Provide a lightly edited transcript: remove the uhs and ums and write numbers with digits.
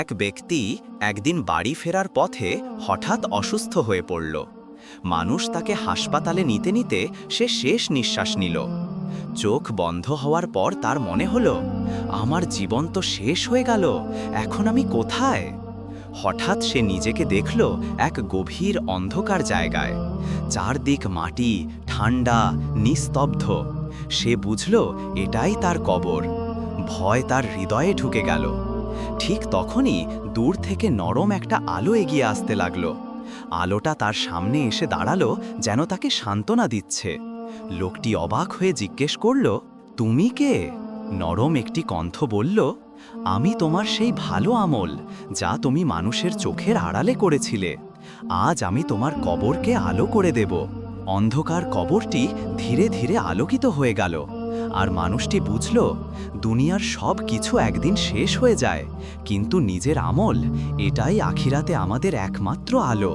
এক ব্যক্তি একদিন বাড়ি ফেরার পথে হঠাৎ অসুস্থ হয়ে পড়ল। মানুষ তাকে হাসপাতালে নিতে নিতে সে শেষ নিঃশ্বাস নিল। চোখ বন্ধ হওয়ার পর তার মনে হলো, আমার জীবন তো শেষ হয়ে গেল, এখন আমি কোথায়? হঠাৎ সে নিজেকে দেখল এক গভীর অন্ধকার জায়গায়। চারদিক মাটি, ঠান্ডা, নিস্তব্ধ। সে বুঝল এটাই তার কবর। ভয় তার হৃদয়ে ঢুকে গেল। ঠিক তখনই দূর থেকে নরম একটা আলো এগিয়ে আসতে লাগলো। আলোটা তার সামনে এসে দাঁড়ালো, যেন তাকে সান্ত্বনা দিচ্ছে। লোকটি অবাক হয়ে জিজ্ঞেস করল, তুমি কে? নরম একটি কণ্ঠ বলল, আমি তোমার সেই ভালো আমল, যা তুমি মানুষের চোখের আড়ালে করেছিলে। আজ আমি তোমার কবরকে আলো করে দেব। অন্ধকার কবরটি ধীরে ধীরে আলোকিত হয়ে গেল। আর মানুষটি বুঝল, দুনিয়ার সব কিছু একদিন শেষ হয়ে যায়, কিন্তু নিজের আমল, এটাই আখিরাতে আমাদের একমাত্র আলো।